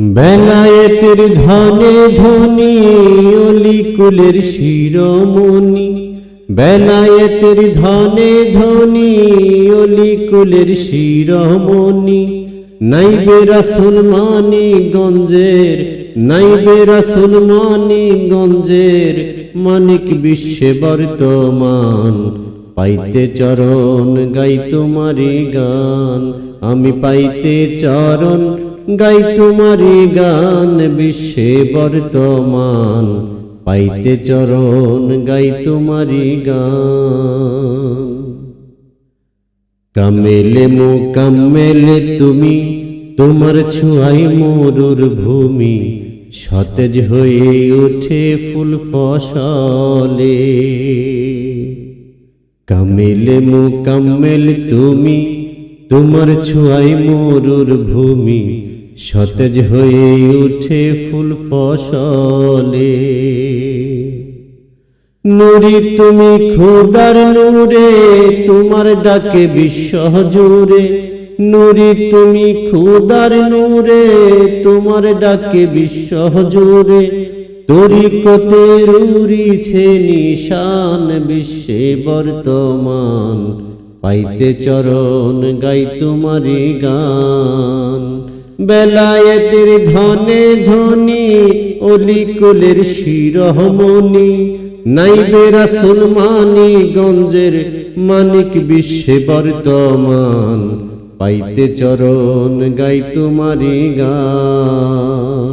বেলায়েতের ধনে ধনী অলিকুলের শিরোমণি, বেলায়েতের ধনে ধনী অলিকুলের শিরোমণি। নাইবে রাসূল মানিকগঞ্জের, নাইবে রাসূল মানিকগঞ্জের মানিক বিশ্বে বর্তমান। পাইতে চরণ গাই তোমারি গান, আমি পাইতে চরণ গাই তোমারি গান বিশ্বে বর্তমান। পাইতে চরণ গাই তোমারি গান। কামেলে মোকাম্মেলে তুমি, তোমার ছোঁয়ায় মরুর ভূমি সতেজ হয়ে ওঠে ফুল ফসলে। কামেলে মোকাম্মেল তুমি, তোমার ছোঁয়ায় মরুর ভূমি সতেজ হয়ে ওঠে ফুল ফসলে। নূরি তুমি খোদার নূরে, তোমার ডাকে বিশ্ব জুড়ে। নূরি তুমি খোদার নূরে, তোমার ডাকে বিশ্ব জুড়ে। তরিকতের উড়িছে নিশান বিশ্বে বর্তমান। পাইতে চরণ গাই তোমারি গান। বেলায়েতের ধনে ধনী অলিকুলের শিরোমণি। নাইবে রাসূল মানিকগঞ্জের মানিক বিশ্বে বর্তমান। পাইতে চরণ গাই তোমারি গান।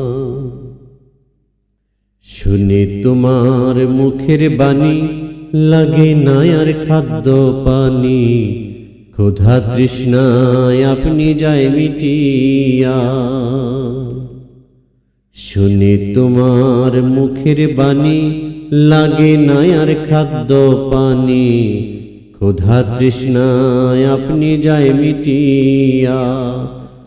শুনে তোমার মুখের বাণী লাগে না আর খাদ্য পানি। ক্ষুধা তৃষ্ণায় আপনি যায় মিটিয়া। শুনে তোমার মুখের বাণী লাগে না আর খাদ্য পানি। ক্ষুধা তৃষ্ণায় আপনি যায় মিটিয়া।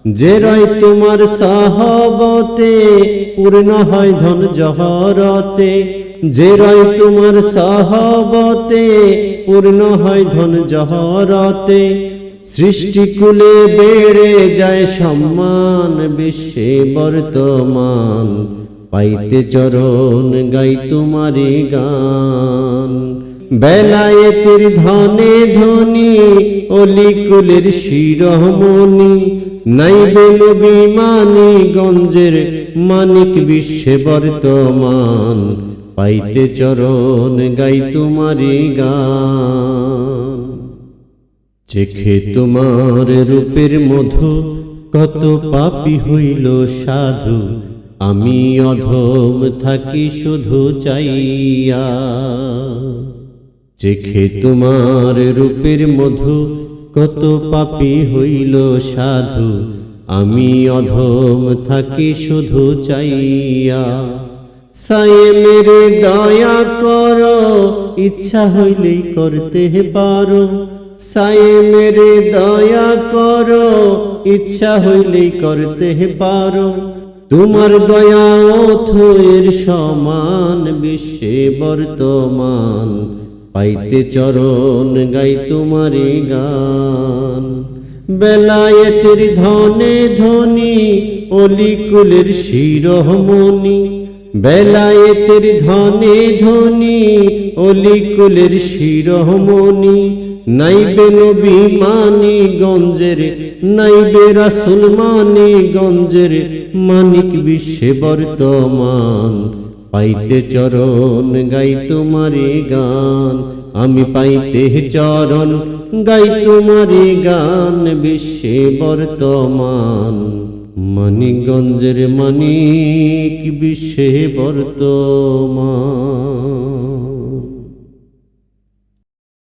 যে রয় তোমার সাহাবতে পূর্ণ হয় ধন জহরতে। যে রয় তোমার সাহাবতে পূর্ণ হয় ধন জহরতে। সৃষ্টিকুলে বেড়ে যায় সম্মান বিশ্বে বর্তমান। পাইতে চরণ গাই তোমারি গান। বেলায়েতের ধনে ধনী অলিকুলের শিরোমণি। নাইবে নবী মানিকগঞ্জের মানিক বিশ্বে বর্তমান। পাইতে চরণ গাই তোমারি গান। চেখে তোমার রূপের মধু কত পাপী হইল সাধু। আমি অধম থাকি শুধু চাইয়া। চেখে তোমার রূপের মধু কত পাপী হইল সাধু। আমি অধম থাকি শুধু চাইয়া। সায়ে মেরে দয়া করো, ইচ্ছা হইলেই করতে পারো। সায়ে মেরে দয়া করো, ইচ্ছা হইলেই করতে পারো। তোমার দয়া অথৈর সমান বিশ্বে বর্তমান। পাইতে চরণ গাই তোমারি গান। বেলায়েতের ধনে ধনী অলিকুলের শিরোমণি। বেলায়েতের ধনে ধনী অলিকুলের শিরোমণি। নাইবে নবী মানিকগঞ্জের, নাইবে রাসূল মানিকগঞ্জের মানিক বিশ্বে বর্তমান। পাইতে চরণ গাই তোমারি গান। আমি পাইতে চরণ গাই তোমারি গান বিশ্বে বর্তমান। মানিকগঞ্জের মানিক বিশ্বে বর্তমান।